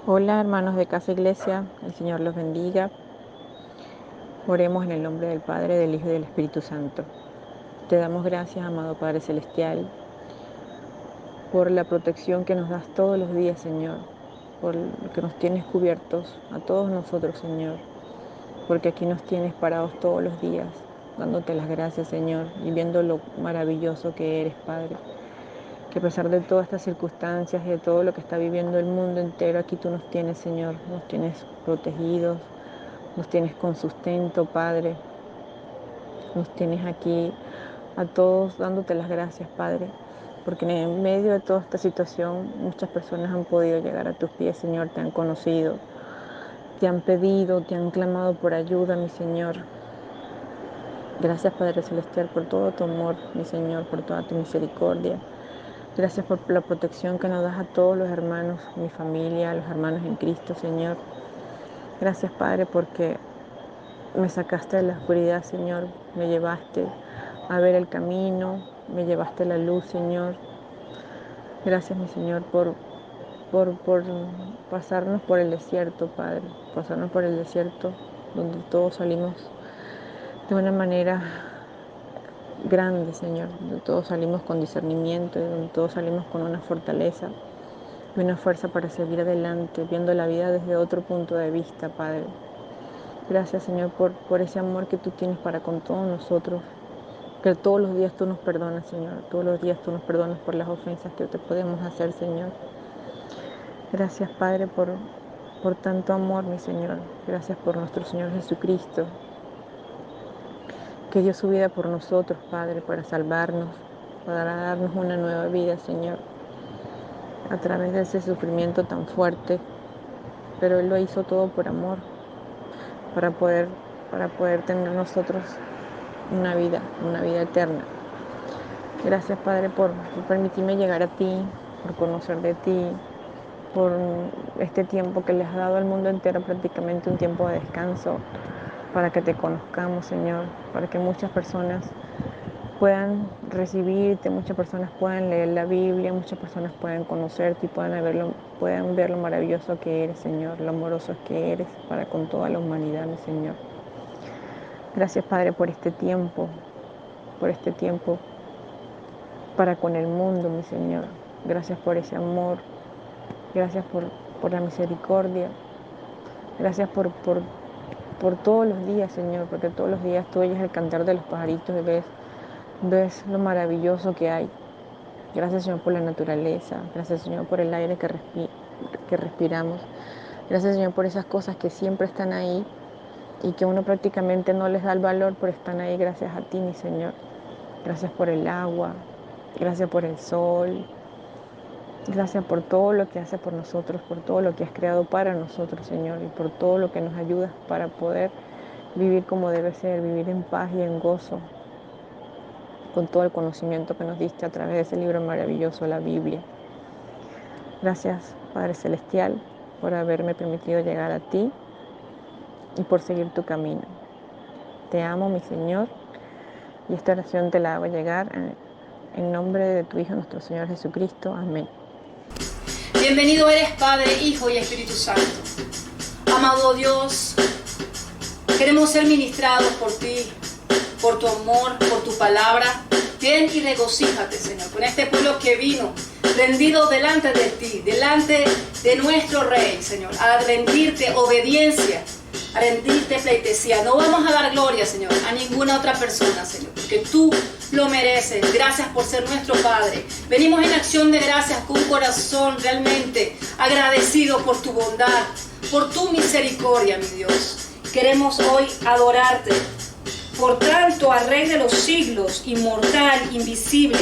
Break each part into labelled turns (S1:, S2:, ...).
S1: Hola hermanos de Casa Iglesia, el Señor los bendiga. Oremos en el nombre del Padre, del Hijo y del Espíritu Santo. Te damos gracias, amado Padre Celestial, por la protección que nos das todos los días, Señor, por lo que nos tienes cubiertos a todos nosotros, Señor, porque aquí nos tienes parados todos los días, dándote las gracias, Señor, y viendo lo maravilloso que eres, Padre. Que a pesar de todas estas circunstancias y de todo lo que está viviendo el mundo entero, aquí tú nos tienes, Señor, nos tienes protegidos, nos tienes con sustento, Padre. Nos tienes aquí a todos dándote las gracias, Padre, porque en medio de toda esta situación muchas personas han podido llegar a tus pies, Señor, te han conocido, te han pedido, te han clamado por ayuda, mi Señor. Gracias, Padre Celestial, por todo tu amor, mi Señor, por toda tu misericordia. Gracias por la protección que nos das a todos los hermanos, mi familia, a los hermanos en Cristo, Señor. Gracias, Padre, porque me sacaste de la oscuridad, Señor, me llevaste a ver el camino, me llevaste a la luz, Señor. Gracias, mi Señor, por pasarnos por el desierto, Padre, pasarnos por el desierto donde todos salimos de una manera grande, Señor, donde todos salimos con discernimiento, donde todos salimos con una fortaleza y una fuerza para seguir adelante, viendo la vida desde otro punto de vista, Padre. Gracias, Señor, por ese amor que tú tienes para con todos nosotros, que todos los días tú nos perdonas, Señor, todos los días tú nos perdonas por las ofensas que te podemos hacer, Señor. Gracias, Padre, por tanto amor, mi Señor. Gracias por nuestro Señor Jesucristo, que dio su vida por nosotros, Padre, para salvarnos, para darnos una nueva vida, Señor, a través de ese sufrimiento tan fuerte. Pero Él lo hizo todo por amor, para poder, para poder tener nosotros una vida eterna. Gracias, Padre, por permitirme llegar a ti, por conocer de ti, por este tiempo que les has dado al mundo entero, prácticamente un tiempo de descanso, para que te conozcamos, Señor, para que muchas personas puedan recibirte, muchas personas puedan leer la Biblia, muchas personas puedan conocerte y puedan ver lo maravilloso que eres, Señor, lo amoroso que eres para con toda la humanidad, mi Señor. Gracias, Padre, por este tiempo para con el mundo, mi Señor. Gracias por ese amor, gracias por la misericordia, gracias por todos los días, Señor, porque todos los días tú oyes el cantar de los pajaritos y ves lo maravilloso que hay. Gracias, Señor, por la naturaleza, gracias, Señor, por el aire que respiramos, gracias, Señor, por esas cosas que siempre están ahí y que uno prácticamente no les da el valor, pero están ahí gracias a ti, mi Señor. Gracias por el agua, gracias por el sol, gracias por todo lo que haces por nosotros, por todo lo que has creado para nosotros, Señor, y por todo lo que nos ayudas para poder vivir como debe ser, vivir en paz y en gozo, con todo el conocimiento que nos diste a través de ese libro maravilloso, la Biblia. Gracias, Padre Celestial, por haberme permitido llegar a ti y por seguir tu camino. Te amo, mi Señor, y esta oración te la hago llegar en nombre de tu Hijo, nuestro Señor Jesucristo. Amén.
S2: Bienvenido eres, Padre, Hijo y Espíritu Santo. Amado Dios, queremos ser ministrados por ti, por tu amor, por tu palabra. Ven y regocíjate, Señor, con este pueblo que vino rendido delante de ti, delante de nuestro Rey, Señor, a rendirte obediencia, a rendirte pleitesía. No vamos a dar gloria, Señor, a ninguna otra persona, Señor, porque tú lo mereces. Gracias por ser nuestro Padre. Venimos en acción de gracias con un corazón realmente agradecido por tu bondad, por tu misericordia, mi Dios. Queremos hoy adorarte. Por tanto, al Rey de los siglos, inmortal, invisible,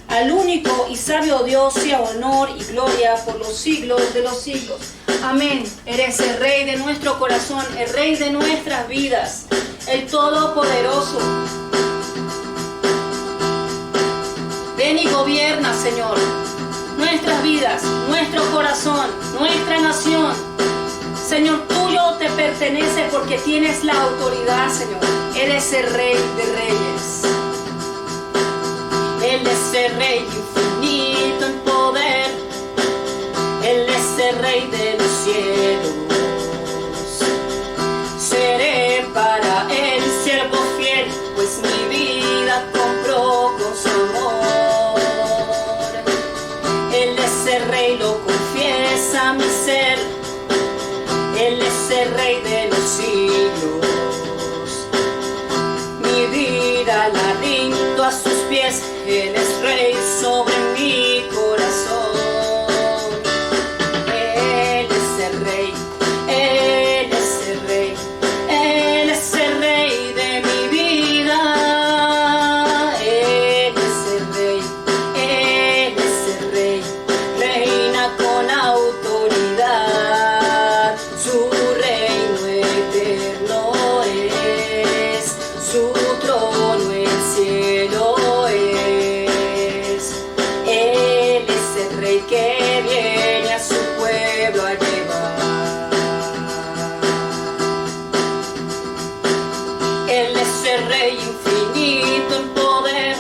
S2: al único y sabio Dios, sea honor y gloria por los siglos de los siglos. Amén. Eres el Rey de nuestro corazón, el Rey de nuestras vidas, el Todopoderoso. Ven y gobierna, Señor, nuestras vidas, nuestro corazón, nuestra nación. Señor, tuyo te pertenece porque tienes la autoridad, Señor. Eres el Rey de Reyes. Él es el Rey infinito en poder. Él es el Rey de los cielos. Él es rey sobre mi corazón. Él es el rey, Él es el rey, Él es el rey de mi vida. Él es el rey, Él es el rey, reina con autoridad. Su reino eterno es, su trono el cielo es. Él es el rey que viene a su pueblo a llevar. Él es el rey infinito en poder,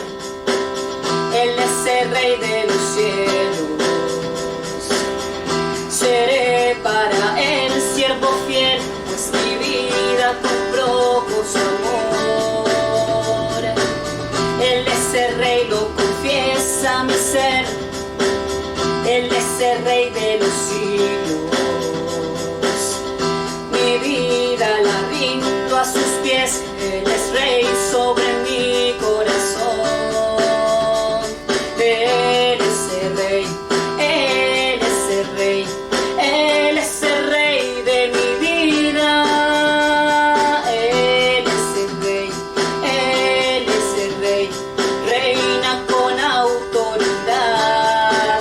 S2: Él es el rey de los cielos. Seré para Él siervo fiel, pues mi vida compró con su amor. Él es el rey, lo confiesa mi ser, Él es el rey de los siglos. Mi vida la rindo a sus pies, Él es rey sobre mi corazón. Él es el rey, Él es el rey, Él es el rey de mi vida. Él es el rey, Él es el rey, reina con autoridad.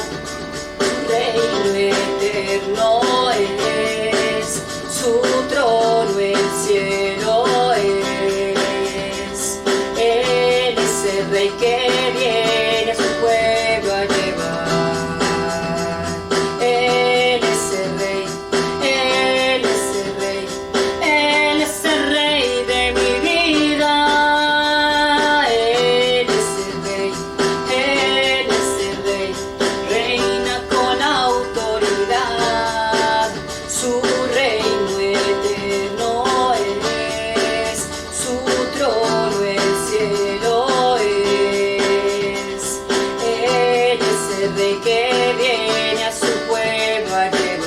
S2: Reino eterno es, su trono el cielo es. Él es el rey que viene a su pueblo a llevar. Él es el rey, Él es el rey, Él es el rey de mi vida. Él es el rey, Él es el rey, reina con autoridad. Su reino eterno es, su trono el cielo es. Él es el rey que viene a su pueblo a llevar.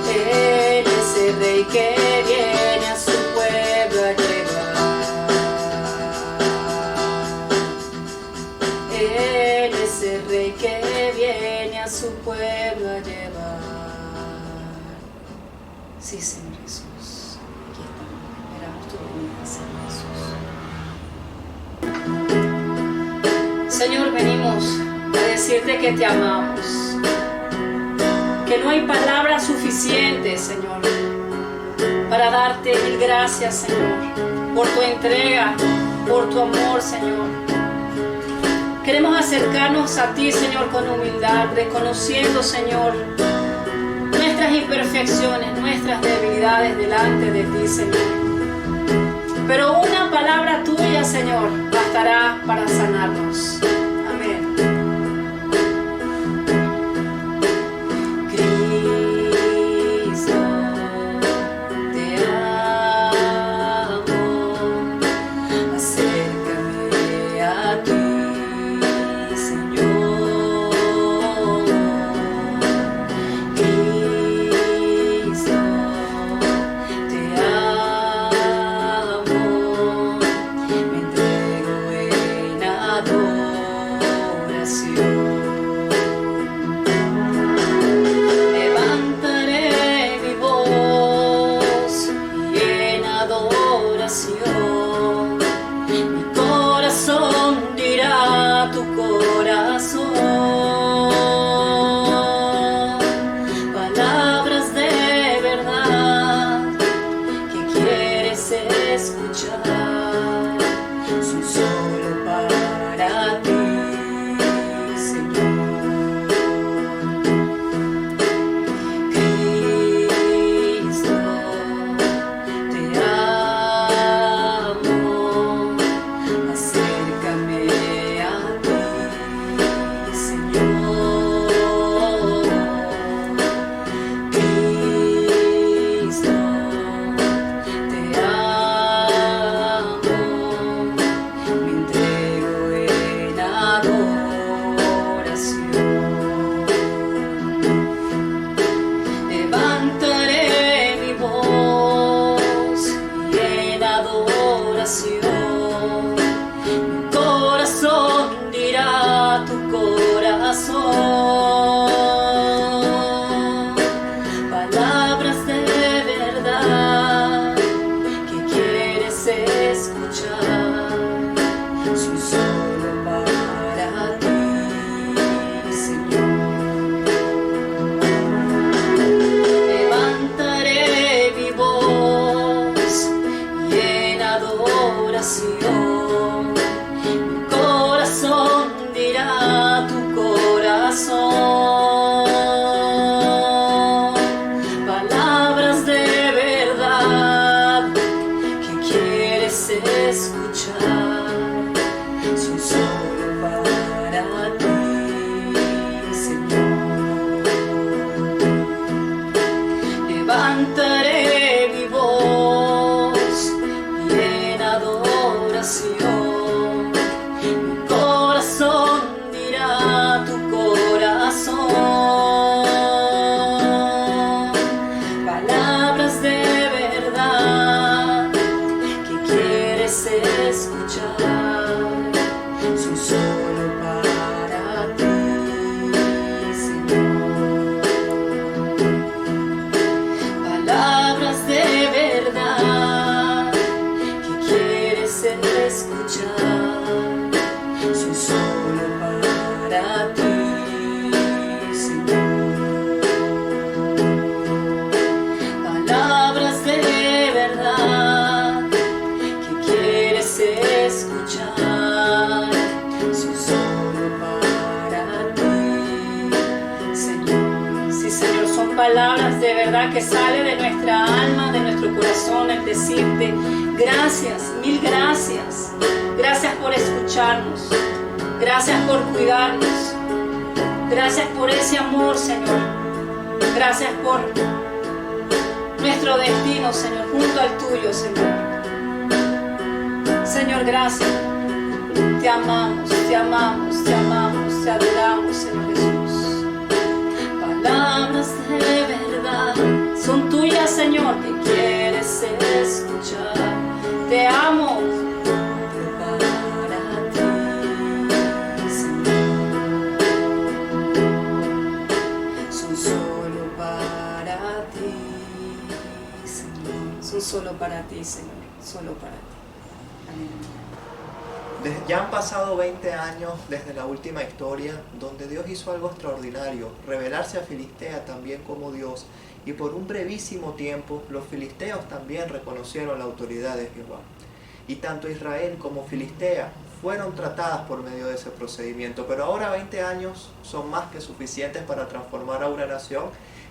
S2: Él es el rey que viene a su pueblo a llevar. Él es el rey que viene a su pueblo a llevar. Sí, Señor Jesús, aquí estamos, esperamos tu venida, Señor Jesús. Señor, venimos a decirte que te amamos, que no hay palabras suficientes, Señor, para darte mil gracias, Señor, por tu entrega, por tu amor, Señor. Queremos acercarnos a ti, Señor, con humildad, reconociendo, Señor, nuestras imperfecciones, nuestras debilidades delante de ti, Señor. Pero una palabra tuya, Señor, bastará para sanarnos. Amén. Cristo, te amo, acércame a ti. adoración. Mi corazón dirá a tu corazón palabras de verdad que quieres escuchar. Son solo para ti, Señor. Levantaré mi voz y en adoración mi corazón dirá a tu corazón palabras de verdad que quieres escuchar. Son solo para ti, Señor. Palabras de verdad que quieres escuchar. Son solo para ti, Señor. Palabras de verdad que quieres escuchar. Son solo para ti, Señor. Sí, Señor, son palabras de verdad que salen de nuestra alma, de nuestro corazón, al decirte gracias, mil gracias. Gracias por escucharnos. Gracias por cuidarnos. Gracias por ese amor, Señor. Gracias por nuestro destino, Señor, junto al tuyo, Señor. Señor, gracias. Te amamos, te amamos, te amamos, te adoramos, Señor Jesús. Palabras de verdad son tuyas, Señor, que quieres escuchar. Te amo. Para ti, Señor. Son solo para ti, Señor. Son solo para ti, Señor. Solo para ti. Aleluya.
S3: Ya han pasado 20 años desde la última historia, donde Dios hizo algo extraordinario, revelarse a Filistea también como Dios, y por un brevísimo tiempo los filisteos también reconocieron la autoridad de Jehová. Y tanto Israel como Filistea fueron tratadas por medio de ese procedimiento, pero ahora 20 años son más que suficientes para transformar a una nación,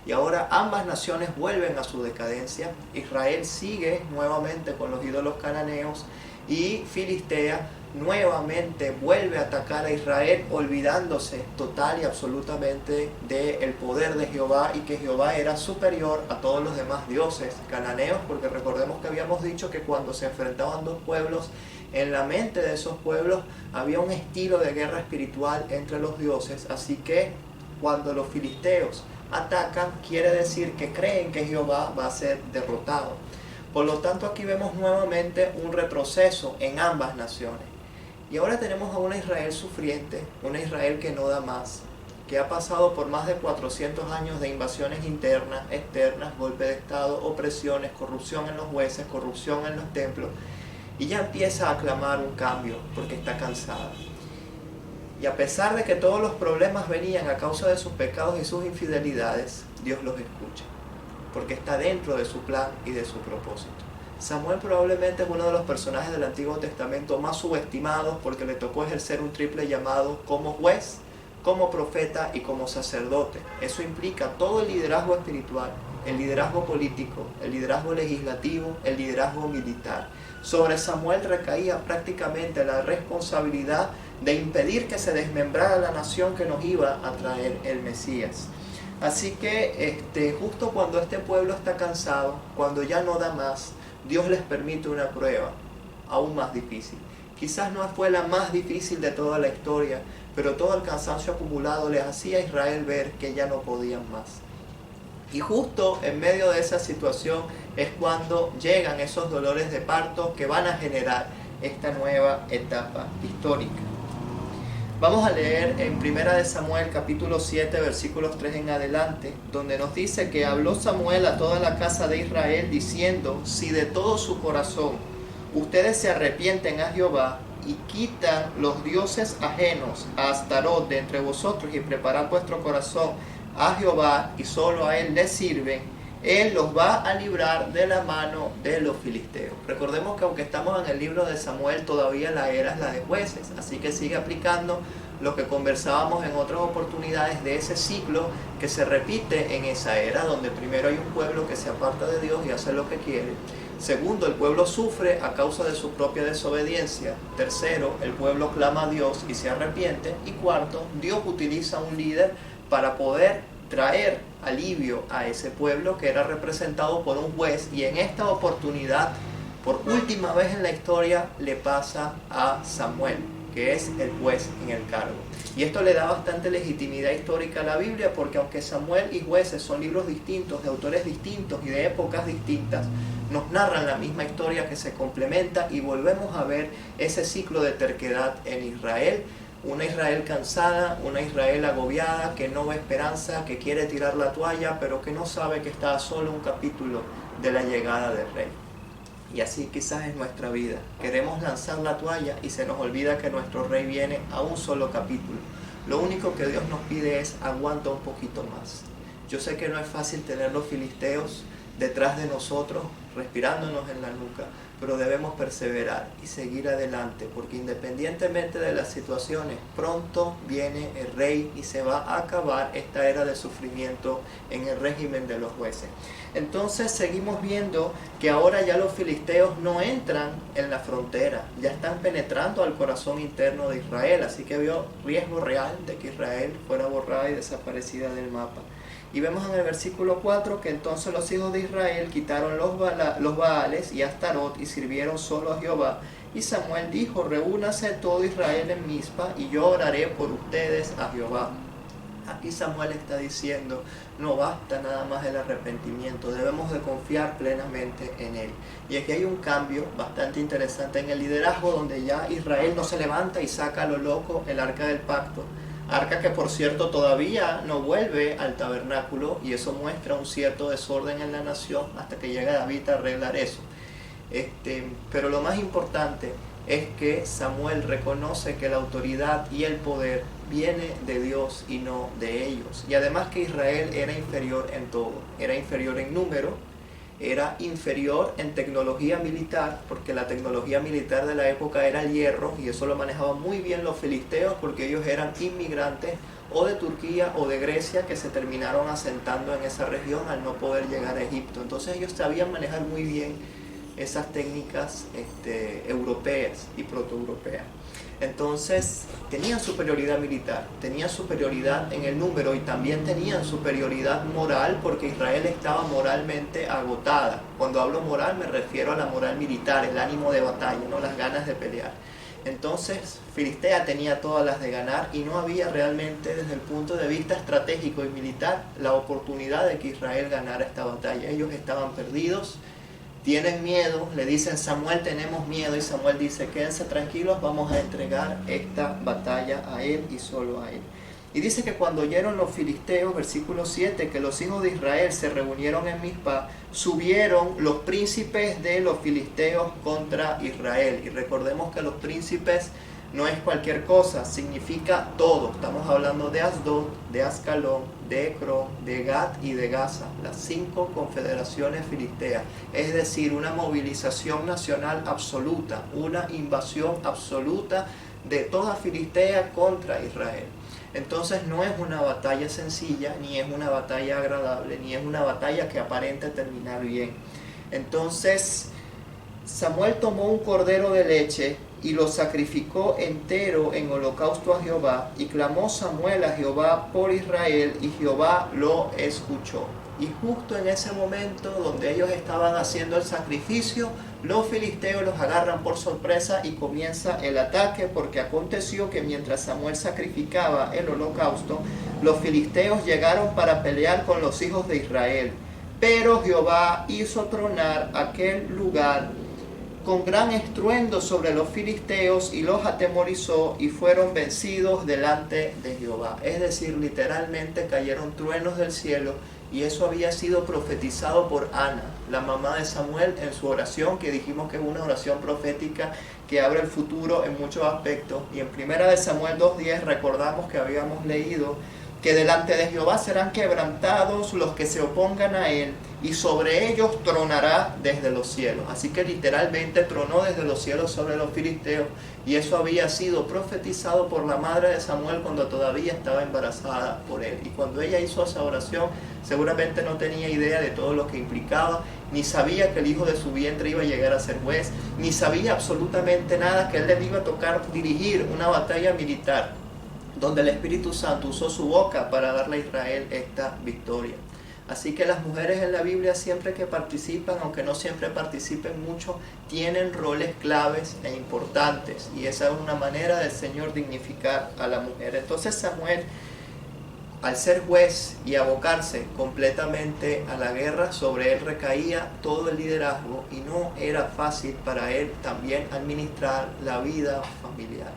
S3: y ahora ambas naciones vuelven a su decadencia. Israel sigue nuevamente con los ídolos cananeos, y Filistea nuevamente vuelve a atacar a Israel, olvidándose total y absolutamente del poder de Jehová, y que Jehová era superior a todos los demás dioses cananeos, porque recordemos que habíamos dicho que cuando se enfrentaban dos pueblos, en la mente de esos pueblos había un estilo de guerra espiritual entre los dioses. Así que cuando los filisteos atacan, quiere decir que creen que Jehová va a ser derrotado. Por lo tanto, aquí vemos nuevamente un retroceso en ambas naciones. Y ahora tenemos a una Israel sufriente, una Israel que no da más, que ha pasado por más de 400 años de invasiones internas, externas, golpe de estado, opresiones, corrupción en los jueces, corrupción en los templos, y ya empieza a clamar un cambio porque está cansada. Y a pesar de que todos los problemas venían a causa de sus pecados y sus infidelidades, Dios los escucha, porque está dentro de su plan y de su propósito. Samuel probablemente es uno de los personajes del Antiguo Testamento más subestimados, porque le tocó ejercer un triple llamado como juez, como profeta y como sacerdote. Eso implica todo el liderazgo espiritual, el liderazgo político, el liderazgo legislativo, el liderazgo militar. Sobre Samuel recaía prácticamente la responsabilidad de impedir que se desmembrara la nación que nos iba a traer el Mesías. Así que justo cuando este pueblo está cansado, cuando ya no da más, Dios les permite una prueba aún más difícil. Quizás no fue la más difícil de toda la historia, pero todo el cansancio acumulado les hacía a Israel ver que ya no podían más. Y justo en medio de esa situación es cuando llegan esos dolores de parto que van a generar esta nueva etapa histórica. Vamos a leer en 1 Samuel capítulo 7 versículos 3 en adelante, donde nos dice que habló Samuel a toda la casa de Israel diciendo: si de todo su corazón ustedes se arrepienten a Jehová y quitan los dioses ajenos a Astarot de entre vosotros y preparan vuestro corazón a Jehová y solo a él le sirven, Él los va a librar de la mano de los filisteos. Recordemos que aunque estamos en el libro de Samuel, todavía la era es la de jueces, así que sigue aplicando lo que conversábamos en otras oportunidades de ese ciclo que se repite en esa era, donde primero hay un pueblo que se aparta de Dios y hace lo que quiere. Segundo, el pueblo sufre a causa de su propia desobediencia. Tercero, el pueblo clama a Dios y se arrepiente. Y cuarto, Dios utiliza un líder para poder traer alivio a ese pueblo que era representado por un juez. Y en esta oportunidad, por última vez en la historia, le pasa a Samuel, que es el juez en el cargo. Y esto le da bastante legitimidad histórica a la Biblia, porque aunque Samuel y Jueces son libros distintos, de autores distintos y de épocas distintas, nos narran la misma historia que se complementa y volvemos a ver ese ciclo de terquedad en Israel. Una Israel cansada, una Israel agobiada, que no ve esperanza, que quiere tirar la toalla, pero que no sabe que está a solo un capítulo de la llegada del Rey. Y así quizás es nuestra vida. Queremos lanzar la toalla y se nos olvida que nuestro Rey viene a un solo capítulo. Lo único que Dios nos pide es aguanta un poquito más. Yo sé que no es fácil tener los filisteos detrás de nosotros, respirándonos en la nuca, pero debemos perseverar y seguir adelante, porque independientemente de las situaciones, pronto viene el Rey y se va a acabar esta era de sufrimiento en el régimen de los jueces. Entonces seguimos viendo que ahora ya los filisteos no entran en la frontera, ya están penetrando al corazón interno de Israel, así que vio riesgo real de que Israel fuera borrada y desaparecida del mapa. Y vemos en el versículo 4 que entonces los hijos de Israel quitaron los Baales y Astarot y sirvieron solo a Jehová. Y Samuel dijo, reúnase todo Israel en Mizpa y yo oraré por ustedes a Jehová. Aquí Samuel está diciendo, no basta nada más el arrepentimiento, debemos de confiar plenamente en Él. Y aquí hay un cambio bastante interesante en el liderazgo, donde ya Israel no se levanta y saca a lo loco el arca del pacto. Arca que por cierto todavía no vuelve al tabernáculo, y eso muestra un cierto desorden en la nación hasta que llega David a arreglar eso. Pero lo más importante es que Samuel reconoce que la autoridad y el poder viene de Dios y no de ellos. Y además que Israel era inferior en todo, era inferior en número, era inferior en tecnología militar, porque la tecnología militar de la época era el hierro, y eso lo manejaban muy bien los filisteos, porque ellos eran inmigrantes o de Turquía o de Grecia que se terminaron asentando en esa región al no poder llegar a Egipto. Entonces ellos sabían manejar muy bien esas técnicas europeas y protoeuropeas. Entonces tenían superioridad militar, tenían superioridad en el número y también tenían superioridad moral, porque Israel estaba moralmente agotada. Cuando hablo moral me refiero a la moral militar, el ánimo de batalla, no las ganas de pelear. Entonces Filistea tenía todas las de ganar y no había realmente desde el punto de vista estratégico y militar la oportunidad de que Israel ganara esta batalla. Ellos estaban perdidos. Tienen miedo, le dicen Samuel, tenemos miedo, y Samuel dice, quédense tranquilos, vamos a entregar esta batalla a él y solo a él. Y dice que cuando oyeron los filisteos, versículo 7, que los hijos de Israel se reunieron en Mizpa, subieron los príncipes de los filisteos contra Israel. Y recordemos que los príncipes no es cualquier cosa, significa todo. Estamos hablando de Asdod, de Ascalón, de Ecrón, de Gat y de Gaza, las 5 confederaciones filisteas. Es decir, una movilización nacional absoluta, una invasión absoluta de toda Filistea contra Israel. Entonces no es una batalla sencilla, ni es una batalla agradable, ni es una batalla que aparente terminar bien. Entonces Samuel tomó un cordero de leche y lo sacrificó entero en holocausto a Jehová, y clamó Samuel a Jehová por Israel, y Jehová lo escuchó. Y justo en ese momento donde ellos estaban haciendo el sacrificio, los filisteos los agarran por sorpresa y comienza el ataque, porque aconteció que mientras Samuel sacrificaba el holocausto, los filisteos llegaron para pelear con los hijos de Israel. Pero Jehová hizo tronar aquel lugar con gran estruendo sobre los filisteos y los atemorizó, y fueron vencidos delante de Jehová. Es decir, literalmente cayeron truenos del cielo, y eso había sido profetizado por Ana, la mamá de Samuel, en su oración, que dijimos que es una oración profética que abre el futuro en muchos aspectos. Y en 1 Samuel 2:10 recordamos que habíamos leído que delante de Jehová serán quebrantados los que se opongan a él, y sobre ellos tronará desde los cielos. Así que literalmente tronó desde los cielos sobre los filisteos, y eso había sido profetizado por la madre de Samuel cuando todavía estaba embarazada por él. Y cuando ella hizo esa oración, seguramente no tenía idea de todo lo que implicaba, ni sabía que el hijo de su vientre iba a llegar a ser juez, ni sabía absolutamente nada que él le iba a tocar dirigir una batalla militar, donde el Espíritu Santo usó su boca para darle a Israel esta victoria. Así que las mujeres en la Biblia, siempre que participan, aunque no siempre participen mucho, tienen roles claves e importantes, y esa es una manera del Señor dignificar a la mujer. Entonces Samuel, al ser juez y abocarse completamente a la guerra, sobre él recaía todo el liderazgo, y no era fácil para él también administrar la vida familiar,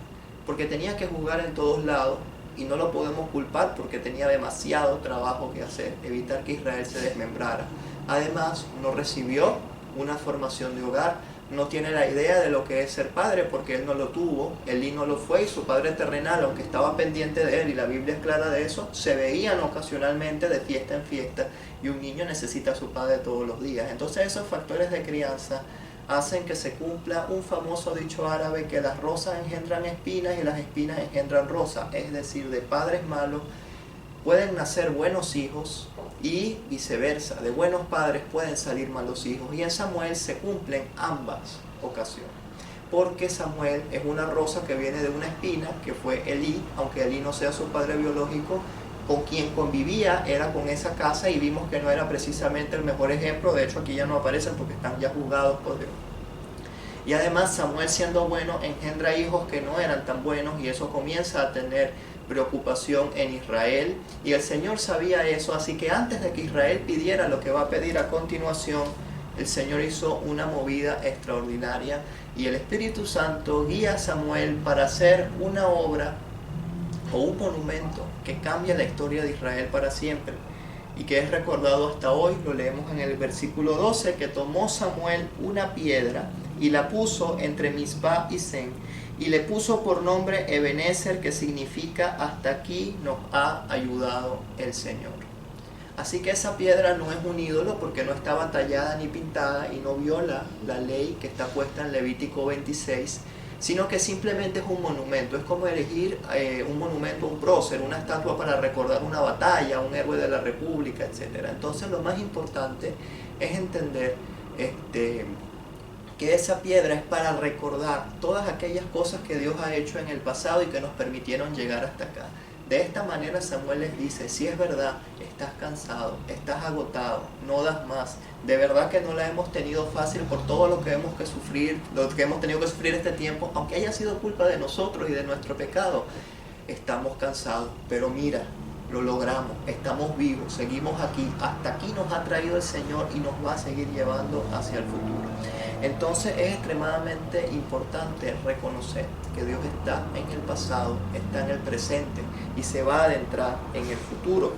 S3: porque tenía que jugar en todos lados. Y no lo podemos culpar porque tenía demasiado trabajo que hacer, evitar que Israel se desmembrara. Además, no recibió una formación de hogar, no tiene la idea de lo que es ser padre porque él no lo tuvo, Elí no lo fue, y su padre terrenal, aunque estaba pendiente de él, y la Biblia es clara de eso, se veían ocasionalmente de fiesta en fiesta, y un niño necesita a su padre todos los días. Entonces esos factores de crianza hacen que se cumpla un famoso dicho árabe, que las rosas engendran espinas y las espinas engendran rosas. Es decir, de padres malos pueden nacer buenos hijos y viceversa. De buenos padres pueden salir malos hijos. Y en Samuel se cumplen ambas ocasiones. Porque Samuel es una rosa que viene de una espina, que fue Elí, aunque Elí no sea su padre biológico, con quien convivía era con esa casa, y vimos que no era precisamente el mejor ejemplo. De hecho aquí ya no aparecen porque están ya juzgados por Dios. Y además Samuel, siendo bueno, engendra hijos que no eran tan buenos, y eso comienza a tener preocupación en Israel, y el Señor sabía eso. Así que antes de que Israel pidiera lo que va a pedir a continuación, el Señor hizo una movida extraordinaria, y el Espíritu Santo guía a Samuel para hacer una obra o un monumento que cambia la historia de Israel para siempre, y que es recordado hasta hoy. Lo leemos en el versículo 12, que tomó Samuel una piedra y la puso entre Mizpah y Sen, y le puso por nombre Ebenezer, que significa hasta aquí nos ha ayudado el Señor. Así que esa piedra no es un ídolo, porque no estaba tallada ni pintada y no viola la ley que está puesta en Levítico 26, sino que simplemente es un monumento. Es como elegir un monumento, un prócer, una estatua para recordar una batalla, un héroe de la República, etc. Entonces lo más importante es entender que esa piedra es para recordar todas aquellas cosas que Dios ha hecho en el pasado y que nos permitieron llegar hasta acá. De esta manera Samuel les dice: si es verdad, estás cansado, estás agotado, no das más, de verdad que no la hemos tenido fácil por todo lo que hemos tenido que sufrir este tiempo, aunque haya sido culpa de nosotros y de nuestro pecado, estamos cansados, pero mira, lo logramos, estamos vivos, seguimos aquí, hasta aquí nos ha traído el Señor y nos va a seguir llevando hacia el futuro. Entonces es extremadamente importante reconocer que Dios está en el pasado, está en el presente y se va a adentrar en el futuro.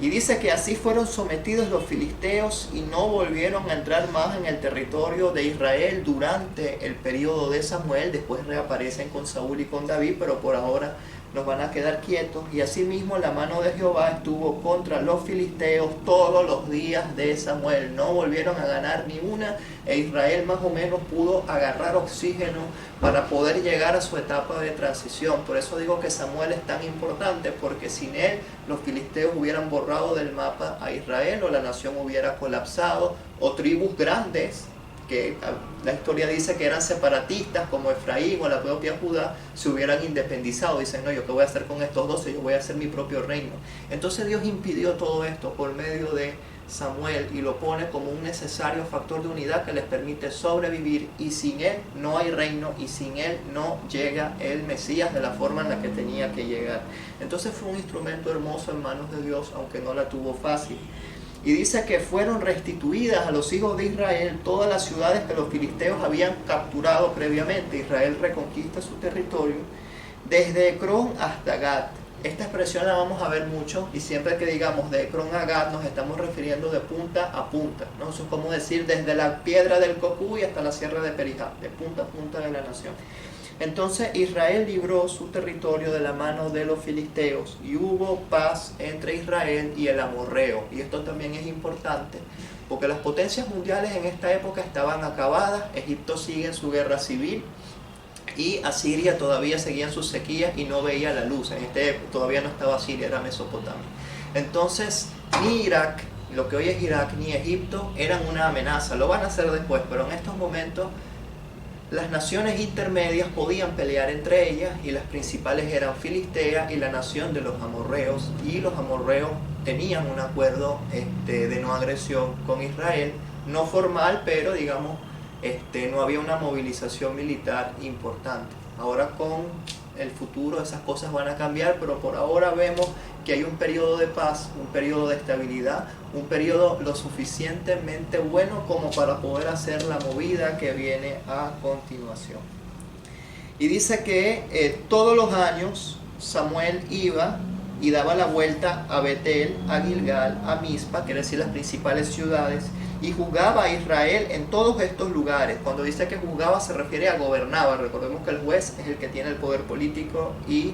S3: Y dice que así fueron sometidos los filisteos y no volvieron a entrar más en el territorio de Israel durante el periodo de Samuel. Después reaparecen con Saúl y con David, pero por ahora nos van a quedar quietos. Y asimismo la mano de Jehová estuvo contra los filisteos todos los días de Samuel. No volvieron a ganar ni una, e Israel más o menos pudo agarrar oxígeno para poder llegar a su etapa de transición. Por eso digo que Samuel es tan importante, porque sin él los filisteos hubieran borrado del mapa a Israel, o la nación hubiera colapsado, o tribus grandes que la historia dice que eran separatistas como Efraín o la propia Judá se hubieran independizado. Dicen: no, ¿yo qué voy a hacer con estos 12? Yo voy a hacer mi propio reino. Entonces Dios impidió todo esto por medio de Samuel y lo pone como un necesario factor de unidad que les permite sobrevivir, y sin él no hay reino, y sin él no llega el Mesías de la forma en la que tenía que llegar. Entonces fue un instrumento hermoso en manos de Dios, aunque no la tuvo fácil. Y dice que fueron restituidas a los hijos de Israel todas las ciudades que los filisteos habían capturado previamente. Israel reconquista su territorio desde Ecrón hasta Gat. Esta expresión la vamos a ver mucho, y siempre que digamos de Ecrón a Gat nos estamos refiriendo de punta a punta, ¿no? Eso es como decir desde la piedra del Cocuy hasta la sierra de Perijá, de punta a punta de la nación. Entonces Israel libró su territorio de la mano de los filisteos, y hubo paz entre Israel y el amorreo. Y esto también es importante, porque las potencias mundiales en esta época estaban acabadas. Egipto sigue en su guerra civil y Asiria todavía seguía en sus sequías y no veía la luz. Todavía no estaba Asiria, era Mesopotamia. Entonces ni Irak, lo que hoy es Irak, ni Egipto eran una amenaza. Lo van a hacer después, pero en estos momentos las naciones intermedias podían pelear entre ellas, y las principales eran Filistea y la nación de los amorreos, y los amorreos tenían un acuerdo de no agresión con Israel, no formal, pero digamos no había una movilización militar importante. Ahora con el futuro esas cosas van a cambiar, pero por ahora vemos que hay un periodo de paz, un periodo de estabilidad, un periodo lo suficientemente bueno como para poder hacer la movida que viene a continuación. Y dice que todos los años Samuel iba y daba la vuelta a Betel, a Gilgal, a Mizpa, quiere decir las principales ciudades, y juzgaba a Israel en todos estos lugares. Cuando dice que juzgaba se refiere a gobernaba. Recordemos que el juez es el que tiene el poder político y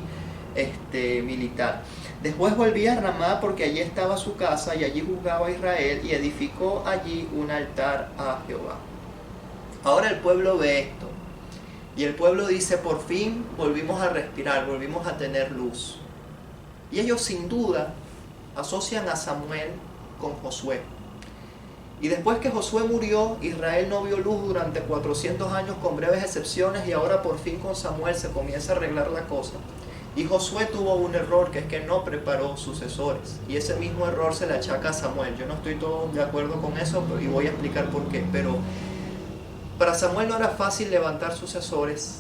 S3: militar. Después volvía a Ramá, porque allí estaba su casa, y allí juzgaba a Israel, y edificó allí un altar a Jehová. Ahora el pueblo ve esto, y el pueblo dice: por fin volvimos a respirar, volvimos a tener luz. Y ellos sin duda asocian a Samuel con Josué. Y después que Josué murió, Israel no vio luz durante 400 años, con breves excepciones, y ahora por fin con Samuel se comienza a arreglar la cosa. Y Josué tuvo un error, que es que no preparó sucesores, y ese mismo error se le achaca a Samuel. Yo no estoy todo de acuerdo con eso, y voy a explicar por qué. Pero para Samuel no era fácil levantar sucesores,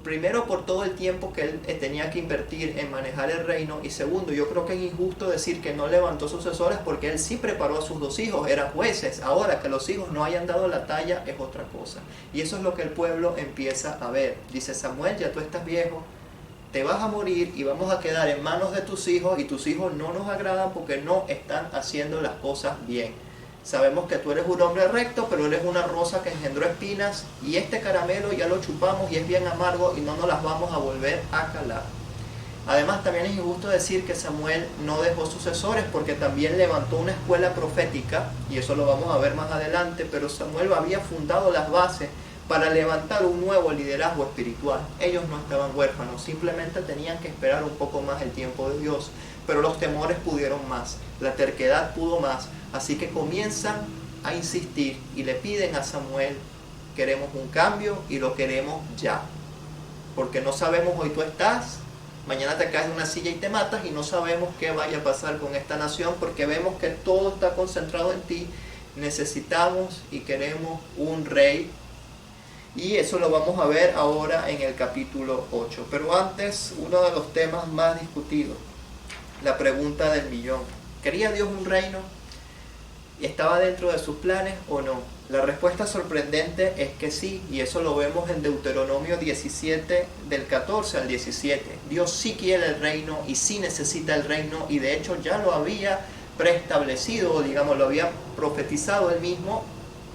S3: primero por todo el tiempo que él tenía que invertir en manejar el reino, y segundo, yo creo que es injusto decir que no levantó sucesores, porque él sí preparó a sus dos hijos, eran jueces. Ahora que los hijos no hayan dado la talla es otra cosa, y eso es lo que el pueblo empieza a ver. Dice: Samuel, ya tú estás viejo, te vas a morir y vamos a quedar en manos de tus hijos, y tus hijos no nos agradan porque no están haciendo las cosas bien. Sabemos que tú eres un hombre recto, pero eres una rosa que engendró espinas, y este caramelo ya lo chupamos y es bien amargo y no nos las vamos a volver a calar. Además, también es injusto decir que Samuel no dejó sucesores, porque también levantó una escuela profética, y eso lo vamos a ver más adelante, pero Samuel había fundado las bases para levantar un nuevo liderazgo espiritual. Ellos no estaban huérfanos, simplemente tenían que esperar un poco más el tiempo de Dios, pero los temores pudieron más, la terquedad pudo más. Así que comienzan a insistir y le piden a Samuel: queremos un cambio y lo queremos ya. Porque no sabemos, hoy tú estás, mañana te caes de una silla y te matas, y no sabemos qué vaya a pasar con esta nación, porque vemos que todo está concentrado en ti. Necesitamos y queremos un rey. Y eso lo vamos a ver ahora en el capítulo 8. Pero antes, uno de los temas más discutidos, la pregunta del millón: ¿quería Dios un reino? ¿Estaba dentro de sus planes o no? La respuesta sorprendente es que sí, y eso lo vemos en Deuteronomio 17, del 14 al 17. Dios sí quiere el reino y sí necesita el reino, y de hecho ya lo había preestablecido, o digamos, lo había profetizado él mismo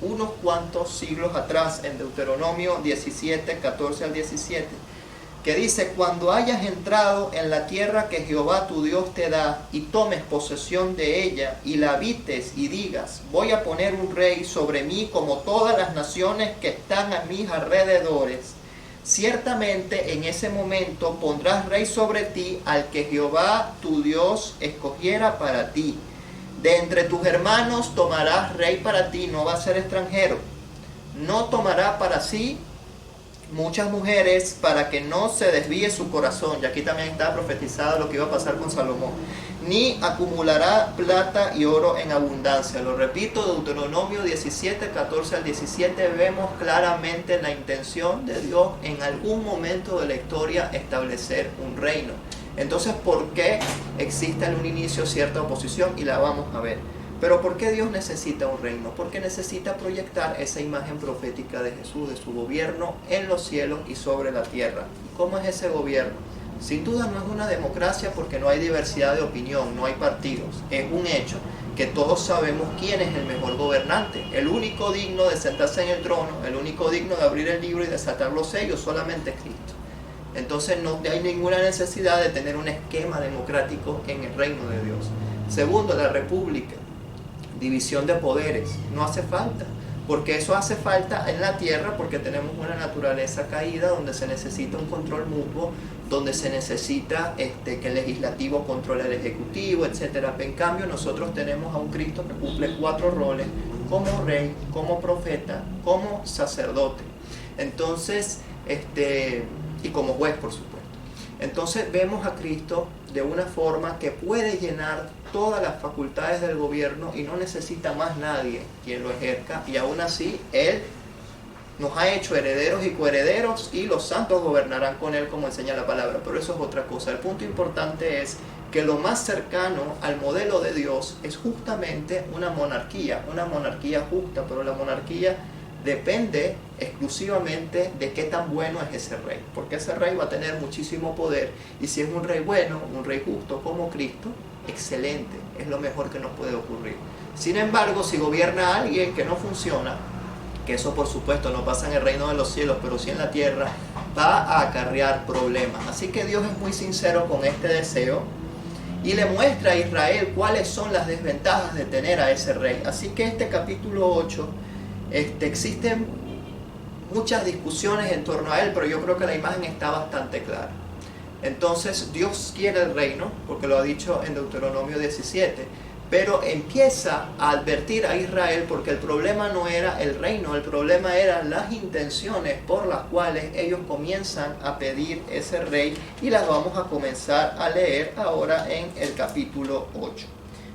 S3: unos cuantos siglos atrás, en Deuteronomio 17, 14 al 17. Que dice: cuando hayas entrado en la tierra que Jehová tu Dios te da, y tomes posesión de ella, y la habites, y digas: voy a poner un rey sobre mí como todas las naciones que están a mis alrededores, ciertamente en ese momento pondrás rey sobre ti al que Jehová tu Dios escogiera para ti. De entre tus hermanos tomarás rey para ti, no va a ser extranjero. No tomará para sí muchas mujeres, para que no se desvíe su corazón. Y aquí también está profetizado lo que iba a pasar con Salomón. Ni acumulará plata y oro en abundancia. Lo repito, Deuteronomio 17, 14 al 17, vemos claramente la intención de Dios en algún momento de la historia establecer un reino. Entonces, ¿por qué existe en un inicio cierta oposición? Y la vamos a ver. Pero ¿por qué Dios necesita un reino? Porque necesita proyectar esa imagen profética de Jesús, de su gobierno en los cielos y sobre la tierra. ¿Cómo es ese gobierno? Sin duda no es una democracia, porque no hay diversidad de opinión, no hay partidos. Es un hecho que todos sabemos quién es el mejor gobernante. El único digno de sentarse en el trono, el único digno de abrir el libro y desatar los sellos, solamente es Cristo. Entonces no hay ninguna necesidad de tener un esquema democrático en el reino de Dios. Segundo, la república, división de poderes, no hace falta, porque eso hace falta en la tierra porque tenemos una naturaleza caída donde se necesita un control mutuo, donde se necesita que el legislativo controle al ejecutivo, etc. En cambio, nosotros tenemos a un Cristo que cumple 4 roles, como rey, como profeta, como sacerdote. Entonces, y como juez, por supuesto. Entonces vemos a Cristo de una forma que puede llenar todas las facultades del gobierno y no necesita más nadie quien lo ejerza, y aún así Él nos ha hecho herederos y coherederos y los santos gobernarán con Él, como enseña la palabra, pero eso es otra cosa. El punto importante es que lo más cercano al modelo de Dios es justamente una monarquía justa, pero la monarquía depende exclusivamente de qué tan bueno es ese rey, porque ese rey va a tener muchísimo poder, y si es un rey bueno, un rey justo como Cristo, excelente, es lo mejor que nos puede ocurrir. Sin embargo, si gobierna alguien que no funciona, que eso por supuesto no pasa en el reino de los cielos, pero sí en la tierra, va a acarrear problemas. Así que Dios es muy sincero con este deseo y le muestra a Israel cuáles son las desventajas de tener a ese rey. Así que este capítulo 8, existen muchas discusiones en torno a él, pero yo creo que la imagen está bastante clara. Entonces Dios quiere el reino, porque lo ha dicho en Deuteronomio 17, pero empieza a advertir a Israel porque el problema no era el reino, el problema eran las intenciones por las cuales ellos comienzan a pedir ese rey, y las vamos a comenzar a leer ahora en el capítulo 8.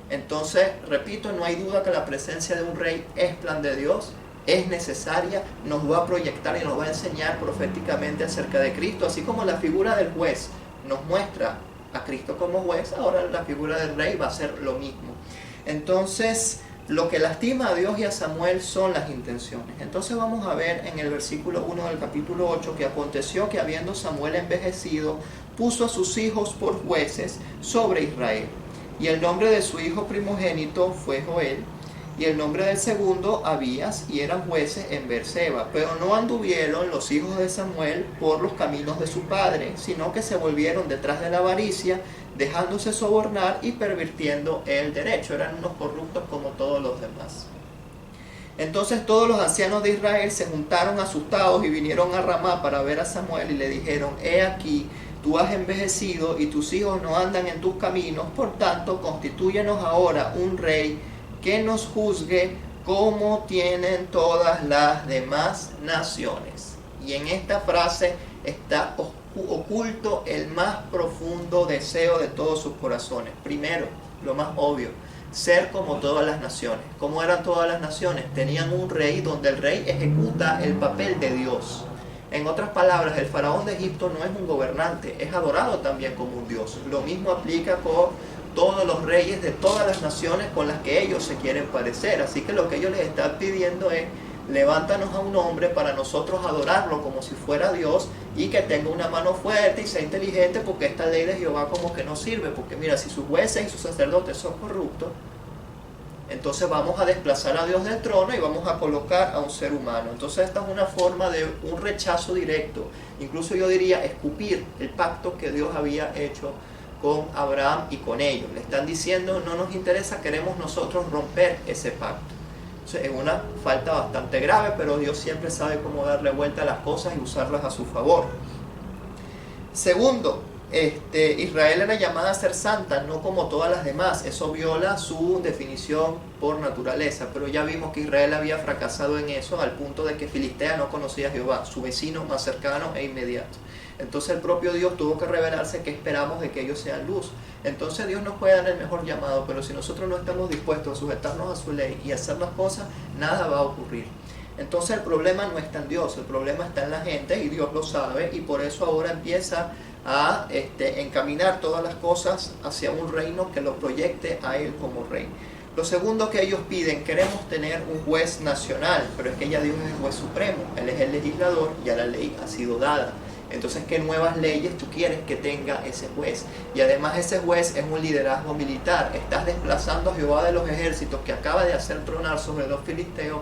S3: Entonces, repito, no hay duda que la presencia de un rey es plan de Dios, es necesaria, nos va a proyectar y nos va a enseñar proféticamente acerca de Cristo, así como la figura del juez nos muestra a Cristo como juez, ahora la figura del rey va a ser lo mismo. Entonces, lo que lastima a Dios y a Samuel son las intenciones. Entonces vamos a ver en el versículo 1 del capítulo 8 que aconteció que habiendo Samuel envejecido, puso a sus hijos por jueces sobre Israel. Y el nombre de su hijo primogénito fue Joel, y el nombre del segundo Abías, y eran jueces en Beerseba. Pero no anduvieron los hijos de Samuel por los caminos de su padre, sino que se volvieron detrás de la avaricia, dejándose sobornar y pervirtiendo el derecho. Eran unos corruptos como todos los demás. Entonces todos los ancianos de Israel se juntaron asustados y vinieron a Ramá para ver a Samuel y le dijeron: he aquí, tú has envejecido y tus hijos no andan en tus caminos, por tanto constitúyenos ahora un rey que nos juzgue como tienen todas las demás naciones. Y en esta frase está oculto el más profundo deseo de todos sus corazones. Primero, lo más obvio, ser como todas las naciones. ¿Cómo eran todas las naciones? Tenían un rey donde el rey ejecuta el papel de Dios. En otras palabras, el faraón de Egipto no es un gobernante, es adorado también como un dios. Lo mismo aplica con todos los reyes de todas las naciones con las que ellos se quieren parecer. Así que lo que ellos les están pidiendo es: levántanos a un hombre para nosotros adorarlo como si fuera Dios, y que tenga una mano fuerte y sea inteligente, porque esta ley de Jehová como que no sirve, porque mira, si sus jueces y sus sacerdotes son corruptos, entonces vamos a desplazar a Dios del trono y vamos a colocar a un ser humano. Entonces esta es una forma de un rechazo directo, incluso yo diría escupir el pacto que Dios había hecho con Abraham y con ellos. Le están diciendo: no nos interesa, queremos nosotros romper ese pacto. Entonces, es una falta bastante grave, pero Dios siempre sabe cómo darle vuelta a las cosas y usarlas a su favor. Segundo, Israel era llamada a ser santa, no como todas las demás. Eso viola su definición por naturaleza, pero ya vimos que Israel había fracasado en eso, al punto de que Filistea no conocía a Jehová, su vecino más cercano e inmediato. Entonces el propio Dios tuvo que revelarse que esperamos de que ellos sean luz. Entonces Dios nos puede dar el mejor llamado, pero si nosotros no estamos dispuestos a sujetarnos a su ley y a hacer las cosas, nada va a ocurrir. Entonces el problema no está en Dios, el problema está en la gente, y Dios lo sabe, y por eso ahora empieza a encaminar todas las cosas hacia un reino que lo proyecte a Él como rey. Lo segundo que ellos piden: queremos tener un juez nacional, pero es que ya Dios es el juez supremo, Él es el legislador, ya la ley ha sido dada. Entonces, ¿qué nuevas leyes tú quieres que tenga ese juez? Y además ese juez es un liderazgo militar. Estás desplazando a Jehová de los ejércitos, que acaba de hacer tronar sobre los filisteos,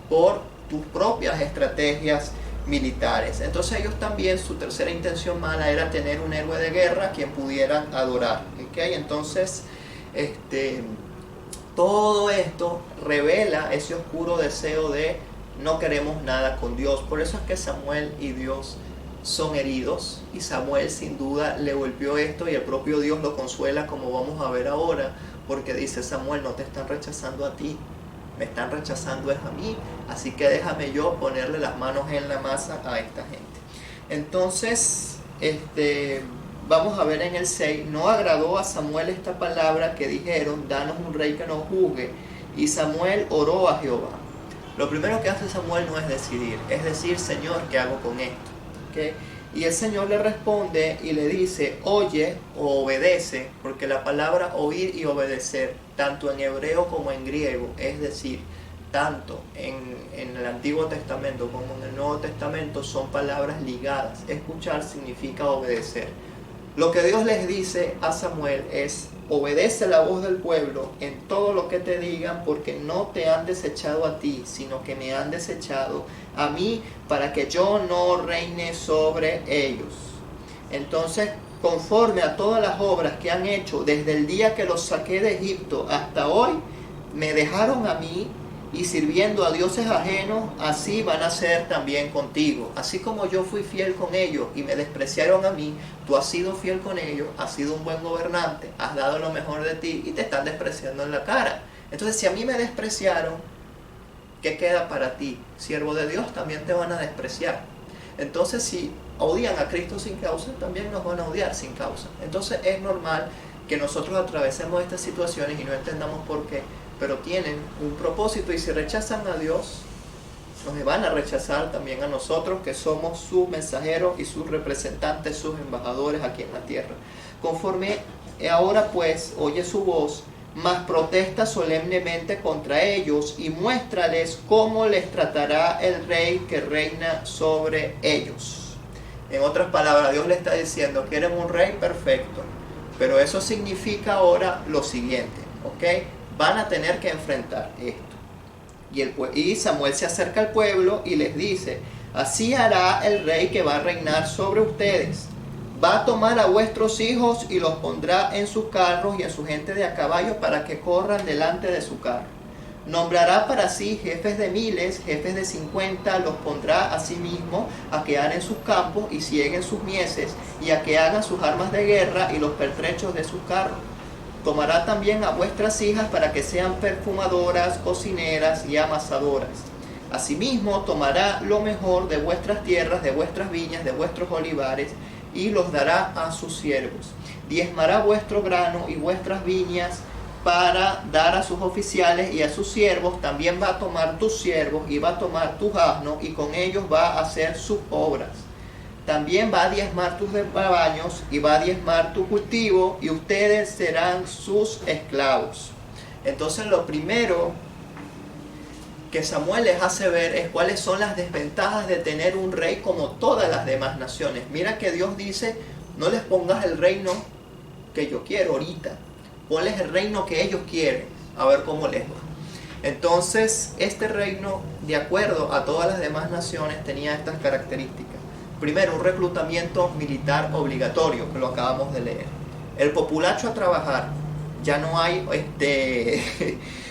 S3: por tus propias estrategias militares. Entonces ellos también, su tercera intención mala era tener un héroe de guerra a quien pudieran adorar. ¿Okay? Entonces Todo esto revela ese oscuro deseo de no queremos nada con Dios. Por eso es que Samuel y Dios son heridos, y Samuel sin duda le golpeó esto, y el propio Dios lo consuela, como vamos a ver ahora, porque dice: Samuel, no te están rechazando a ti, me están rechazando es a mí, así que déjame yo ponerle las manos en la masa a esta gente. Entonces, vamos a ver en el 6, no agradó a Samuel esta palabra que dijeron: danos un rey que nos juzgue. Y Samuel oró a Jehová. Lo primero que hace Samuel no es decidir, es decir: Señor, ¿qué hago con esto? ¿Okay? Y el Señor le responde y le dice: oye o obedece, porque la palabra oír y obedecer, tanto en hebreo como en griego, es decir, tanto en el Antiguo Testamento como en el Nuevo Testamento, son palabras ligadas. Escuchar significa obedecer. Lo que Dios les dice a Samuel es: obedece la voz del pueblo en todo lo que te digan, porque no te han desechado a ti, sino que me han desechado a mí, para que yo no reine sobre ellos. Entonces, conforme a todas las obras que han hecho desde el día que los saqué de Egipto hasta hoy, me dejaron a mí, y sirviendo a dioses ajenos, así van a ser también contigo. Así como yo fui fiel con ellos y me despreciaron a mí, tú has sido fiel con ellos, has sido un buen gobernante, has dado lo mejor de ti y te están despreciando en la cara. Entonces, si a mí me despreciaron, ¿qué queda para ti? Siervo de Dios, también te van a despreciar. Entonces, si odian a Cristo sin causa, también nos van a odiar sin causa. Entonces, es normal que nosotros atravesemos estas situaciones y no entendamos por qué, pero tienen un propósito, y si rechazan a Dios, nos van a rechazar también a nosotros, que somos sus mensajeros y sus representantes, sus embajadores aquí en la tierra. Conforme ahora pues oye su voz, mas protesta solemnemente contra ellos, y muéstrales cómo les tratará el rey que reina sobre ellos. En otras palabras, Dios le está diciendo: quieren un rey perfecto, pero eso significa ahora lo siguiente, ¿ok? Van a tener que enfrentar esto. Y Samuel se acerca al pueblo y les dice: así hará el rey que va a reinar sobre ustedes. Va a tomar a vuestros hijos y los pondrá en sus carros y en su gente de a caballo, para que corran delante de su carro. Nombrará para sí jefes de miles, jefes de 50, los pondrá a sí mismo a que en sus campos y sieguen sus mieses, y a que hagan sus armas de guerra y los pertrechos de sus carros. Tomará también a vuestras hijas para que sean perfumadoras, cocineras y amasadoras. Asimismo, tomará lo mejor de vuestras tierras, de vuestras viñas, de vuestros olivares, y los dará a sus siervos. Diezmará vuestro grano y vuestras viñas para dar a sus oficiales y a sus siervos. También va a tomar tus siervos y va a tomar tus asnos, y con ellos va a hacer sus obras. También va a diezmar tus rebaños y va a diezmar tu cultivo, y ustedes serán sus esclavos. Entonces, lo primero que Samuel les hace ver es cuáles son las desventajas de tener un rey como todas las demás naciones. Mira que Dios dice: no les pongas el reino que yo quiero ahorita, ponles el reino que ellos quieren, a ver cómo les va. Entonces, este reino, de acuerdo a todas las demás naciones, tenía estas características. Primero, un reclutamiento militar obligatorio, que lo acabamos de leer. El populacho a trabajar. Ya no hay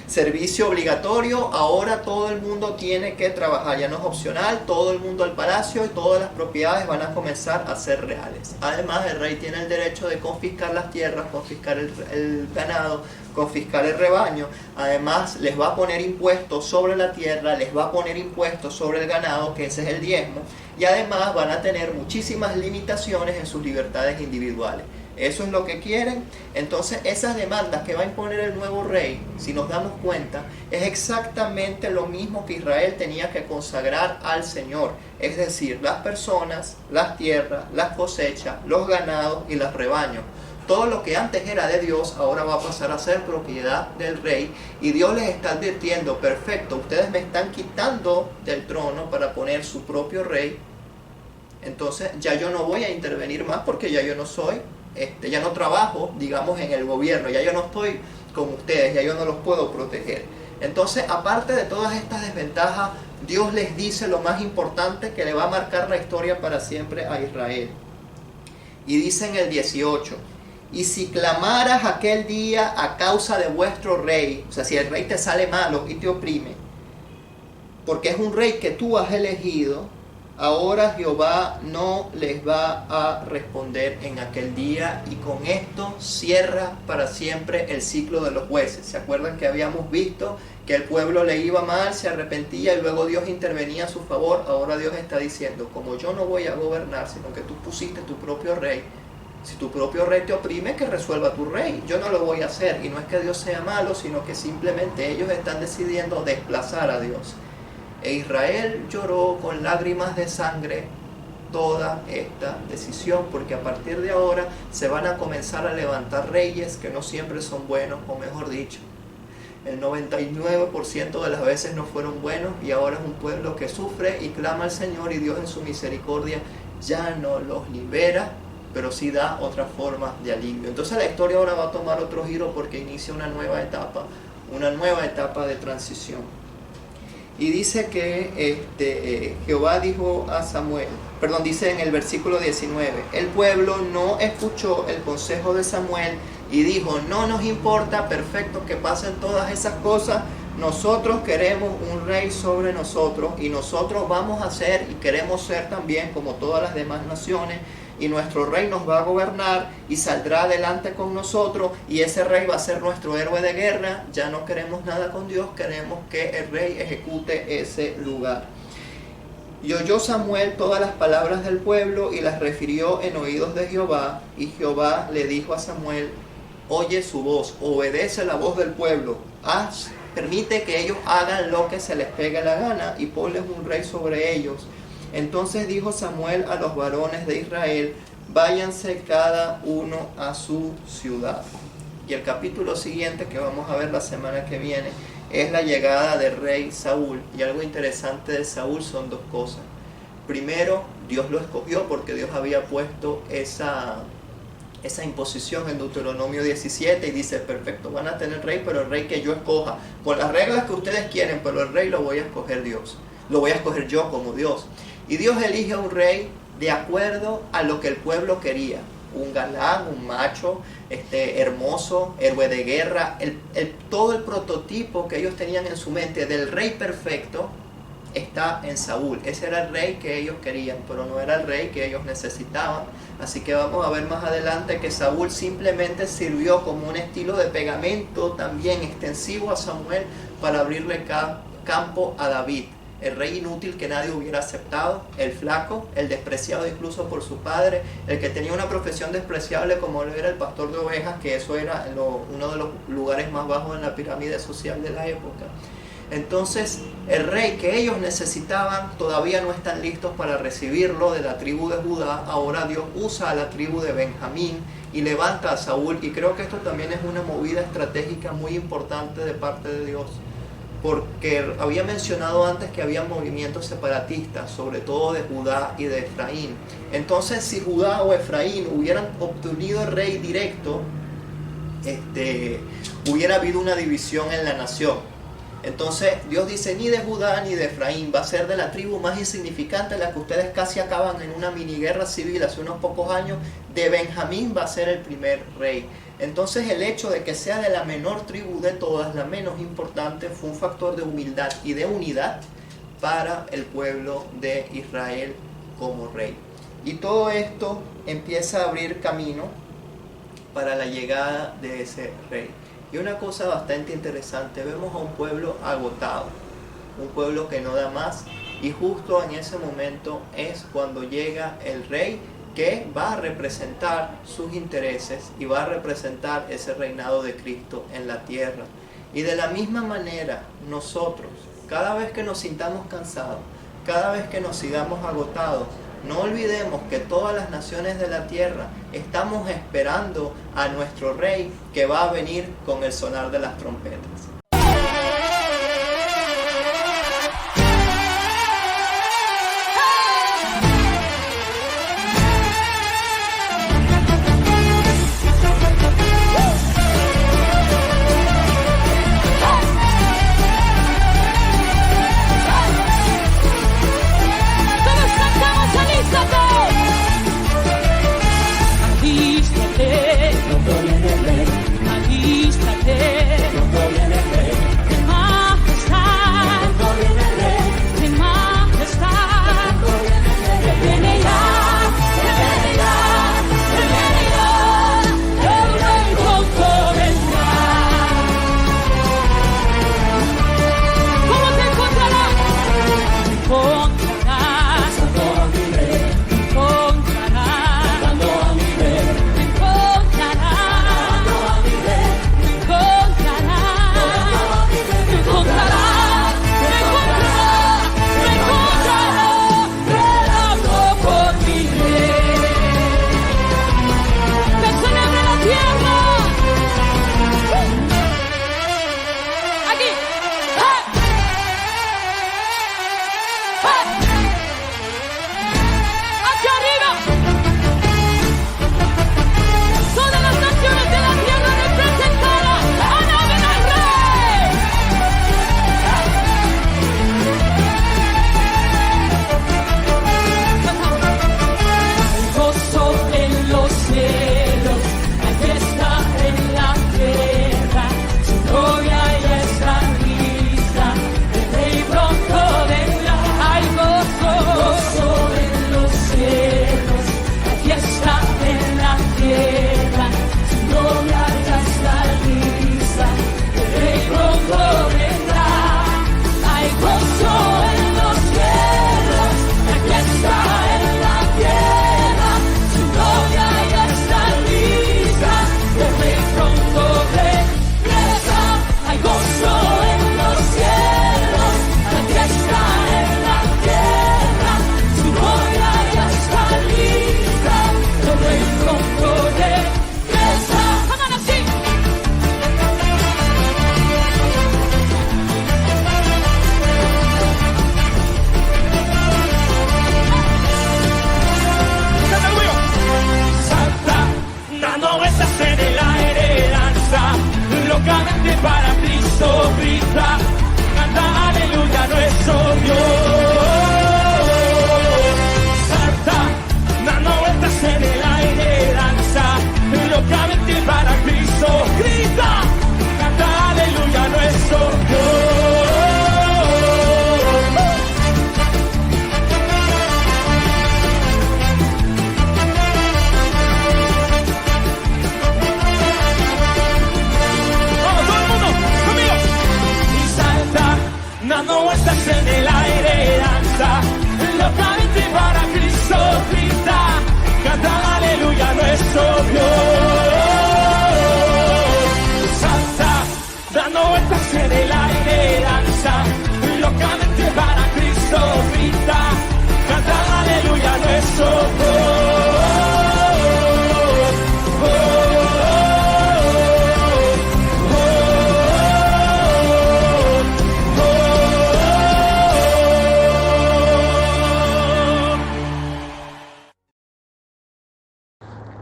S3: servicio obligatorio, ahora todo el mundo tiene que trabajar, ya no es opcional, todo el mundo al palacio, y todas las propiedades van a comenzar a ser reales. Además, el rey tiene el derecho de confiscar las tierras, confiscar el ganado, confiscar el rebaño. Además, les va a poner impuestos sobre la tierra, les va a poner impuestos sobre el ganado, que ese es el diezmo, y además van a tener muchísimas limitaciones en sus libertades individuales. Eso es lo que quieren. Entonces, esas demandas que va a imponer el nuevo rey, si nos damos cuenta, es exactamente lo mismo que Israel tenía que consagrar al Señor. Es decir, las personas, las tierras, las cosechas, los ganados y los rebaños. Todo lo que antes era de Dios, ahora va a pasar a ser propiedad del rey. Y Dios les está advirtiendo: perfecto, ustedes me están quitando del trono para poner su propio rey. Entonces, ya yo no voy a intervenir más, porque ya yo no soy... ya no trabajo, digamos, en el gobierno, ya yo no estoy con ustedes, ya yo no los puedo proteger. Entonces, aparte de todas estas desventajas, Dios les dice lo más importante que le va a marcar la historia para siempre a Israel. Y dice en el 18: Y si clamaras aquel día a causa de vuestro rey, o sea, si el rey te sale malo y te oprime, porque es un rey que tú has elegido, ahora Jehová no les va a responder en aquel día. Y con esto cierra para siempre el ciclo de los jueces. ¿Se acuerdan que habíamos visto que el pueblo le iba mal, se arrepentía y luego Dios intervenía a su favor? Ahora Dios está diciendo, como yo no voy a gobernar, sino que tú pusiste tu propio rey, si tu propio rey te oprime, que resuelva tu rey. Yo no lo voy a hacer. Y no es que Dios sea malo, sino que simplemente ellos están decidiendo desplazar a Dios. E Israel lloró con lágrimas de sangre toda esta decisión, porque a partir de ahora se van a comenzar a levantar reyes que no siempre son buenos, o mejor dicho, el 99% de las veces no fueron buenos, y ahora es un pueblo que sufre y clama al Señor, y Dios en su misericordia ya no los libera, pero sí da otra forma de alivio. Entonces la historia ahora va a tomar otro giro porque inicia una nueva etapa de transición. Y dice que Jehová dijo a Samuel, dice en el versículo 19, el pueblo no escuchó el consejo de Samuel y dijo, no nos importa, perfecto, que pasen todas esas cosas, nosotros queremos un rey sobre nosotros y nosotros vamos a ser y queremos ser también como todas las demás naciones, y nuestro rey nos va a gobernar y saldrá adelante con nosotros, y ese rey va a ser nuestro héroe de guerra. Ya no queremos nada con Dios, queremos que el rey ejecute ese lugar. Y oyó Samuel todas las palabras del pueblo y las refirió en oídos de Jehová, y Jehová le dijo a Samuel, oye su voz, obedece la voz del pueblo, permite que ellos hagan lo que se les pegue la gana y ponles un rey sobre ellos. Entonces dijo Samuel a los varones de Israel, váyanse cada uno a su ciudad. Y el capítulo siguiente, que vamos a ver la semana que viene, es la llegada del rey Saúl. Y algo interesante de Saúl son dos cosas. Primero, Dios lo escogió porque Dios había puesto esa imposición en Deuteronomio 17 y dice, perfecto, van a tener rey, pero el rey que yo escoja, con las reglas que ustedes quieren, pero el rey lo voy a escoger Dios. Lo voy a escoger yo como Dios. Y Dios elige a un rey de acuerdo a lo que el pueblo quería. Un galán, un macho, hermoso, héroe de guerra. Todo el prototipo que ellos tenían en su mente del rey perfecto está en Saúl. Ese era el rey que ellos querían, pero no era el rey que ellos necesitaban. Así que vamos a ver más adelante que Saúl simplemente sirvió como un estilo de pegamento también extensivo a Samuel para abrirle campo a David. El rey inútil que nadie hubiera aceptado, el flaco, el despreciado incluso por su padre, el que tenía una profesión despreciable como lo era el pastor de ovejas, que eso era uno de los lugares más bajos en la pirámide social de la época. Entonces el rey que ellos necesitaban todavía no están listos para recibirlo de la tribu de Judá. Ahora Dios usa a la tribu de Benjamín y levanta a Saúl, y creo que esto también es una movida estratégica muy importante de parte de Dios, porque había mencionado antes que había movimientos separatistas, sobre todo de Judá y de Efraín. Entonces, si Judá o Efraín hubieran obtenido el rey directo, hubiera habido una división en la nación. Entonces Dios dice, ni de Judá ni de Efraín, va a ser de la tribu más insignificante, la que ustedes casi acaban en una mini guerra civil hace unos pocos años. De Benjamín va a ser el primer rey. Entonces el hecho de que sea de la menor tribu de todas, la menos importante, fue un factor de humildad y de unidad para el pueblo de Israel como rey. Y todo esto empieza a abrir camino para la llegada de ese rey. Y una cosa bastante interesante, vemos a un pueblo agotado, un pueblo que no da más, y justo en ese momento es cuando llega el rey que va a representar sus intereses y va a representar ese reinado de Cristo en la tierra. Y de la misma manera, nosotros, cada vez que nos sintamos cansados, cada vez que nos sigamos agotados, no olvidemos que todas las naciones de la tierra estamos esperando a nuestro rey que va a venir con el sonar de las trompetas.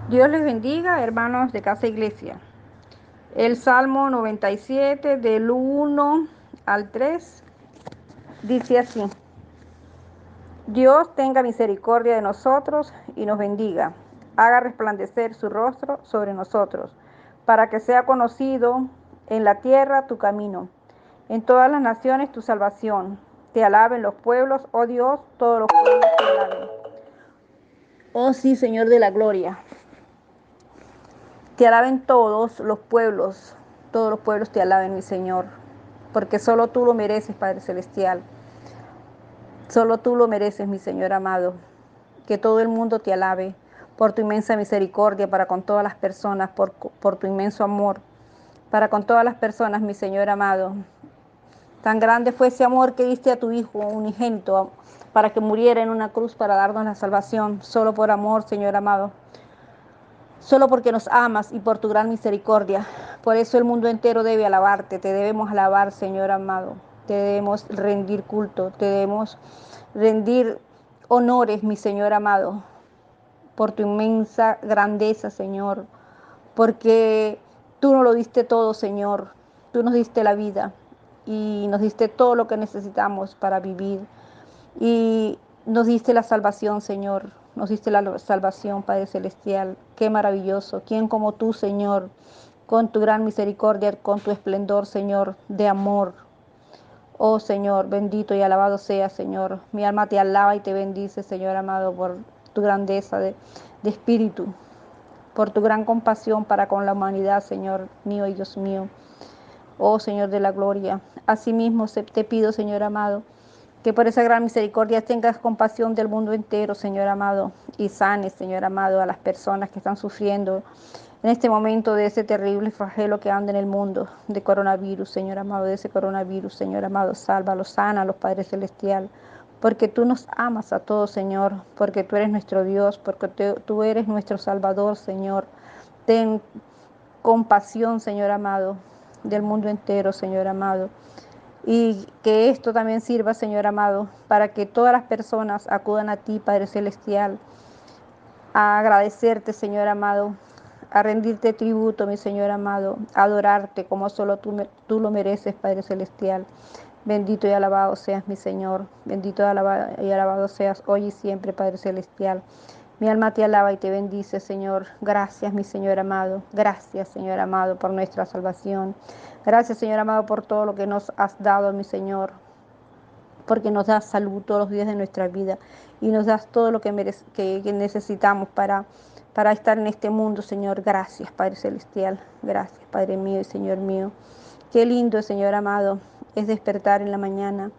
S4: Dios les bendiga, hermanos de Casa Iglesia. El Salmo 97, del 1 al 3, dice así: Dios tenga misericordia de nosotros y nos bendiga, haga resplandecer su rostro sobre nosotros, para que sea conocido en la tierra tu camino, en todas las naciones tu salvación. Te alaben los pueblos, oh Dios, todos los pueblos te alaben. Oh sí, Señor de la gloria. Te alaben todos los pueblos te alaben, mi Señor, porque solo tú lo mereces, Padre Celestial. Solo tú lo mereces, mi Señor amado. Que todo el mundo te alabe por tu inmensa misericordia para con todas las personas, por tu inmenso amor para con todas las personas, mi Señor amado. Tan grande fue ese amor que diste a tu Hijo unigénito para que muriera en una cruz para darnos la salvación, solo por amor, Señor amado. Solo porque nos amas y por tu gran misericordia. Por eso el mundo entero debe alabarte. Te debemos alabar, Señor amado. Te debemos rendir culto. Te debemos rendir honores, mi Señor amado, por tu inmensa grandeza, Señor. Porque tú nos lo diste todo, Señor. Tú nos diste la vida y nos diste todo lo que necesitamos para vivir. Y nos diste la salvación, Señor. Nos diste la salvación, Padre Celestial. Qué maravilloso. ¿Quién como tú, Señor? Con tu gran misericordia, con tu esplendor, Señor, de amor. Oh, Señor, bendito y alabado sea, Señor. Mi alma te alaba y te bendice, Señor amado, por tu grandeza de espíritu, por tu gran compasión para con la humanidad, Señor mío y Dios mío. Oh, Señor de la gloria. Asimismo te pido, Señor amado, que por esa gran misericordia tengas compasión del mundo entero, Señor amado, y sanes, Señor amado, a las personas que están sufriendo en este momento de ese terrible flagelo que anda en el mundo, de coronavirus, Señor amado, de ese coronavirus, Señor amado, sálvalos, sánalos, Padre Celestial, porque tú nos amas a todos, Señor, porque tú eres nuestro Dios, porque tú eres nuestro Salvador, Señor. Ten compasión, Señor amado, del mundo entero, Señor amado. Y que esto también sirva, Señor amado, para que todas las personas acudan a ti, Padre Celestial, a agradecerte, Señor amado, a rendirte tributo, mi Señor amado, a adorarte como solo tú lo mereces, Padre Celestial. Bendito y alabado seas, mi Señor. Bendito y alabado seas hoy y siempre, Padre Celestial. Mi alma te alaba y te bendice, Señor. Gracias, mi Señor amado. Gracias, Señor amado, por nuestra salvación. Gracias, Señor amado, por todo lo que nos has dado, mi Señor. Porque nos das salud todos los días de nuestra vida y nos das todo lo que necesitamos para estar en este mundo, Señor. Gracias, Padre Celestial. Gracias, Padre mío y Señor mío. Qué lindo, Señor amado, es despertar en la mañana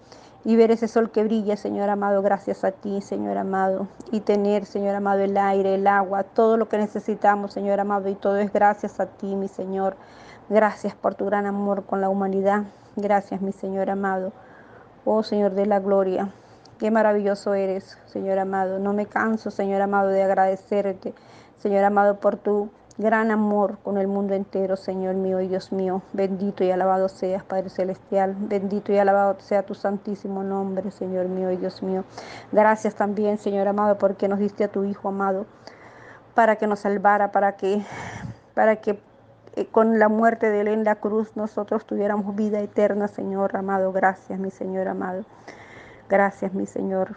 S4: y ver ese sol que brilla, Señor amado, gracias a ti, Señor amado, y tener, Señor amado, el aire, el agua, todo lo que necesitamos, Señor amado, y todo es gracias a ti, mi Señor. Gracias por tu gran amor con la humanidad. Gracias, mi Señor amado. Oh, Señor de la gloria, qué maravilloso eres, Señor amado. No me canso, Señor amado, de agradecerte, Señor amado, por tu gran amor con el mundo entero, Señor mío y Dios mío. Bendito y alabado seas, Padre Celestial. Bendito y alabado sea tu santísimo nombre, Señor mío y Dios mío. Gracias también, Señor amado, porque nos diste a tu Hijo amado para que nos salvara, para que con la muerte de Él en la cruz nosotros tuviéramos vida eterna, Señor amado. Gracias, mi Señor amado. Gracias, mi Señor.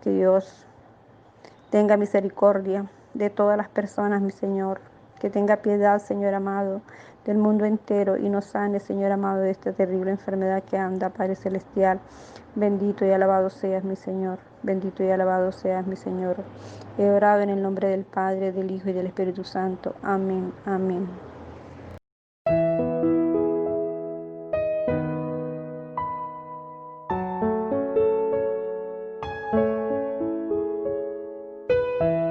S4: Que Dios tenga misericordia de todas las personas, mi Señor. Que tenga piedad, Señor amado, del mundo entero y nos sane, Señor amado, de esta terrible enfermedad que anda, Padre Celestial. Bendito y alabado seas, mi Señor. Bendito y alabado seas, mi Señor. He orado en el nombre del Padre, del Hijo y del Espíritu Santo. Amén. Amén.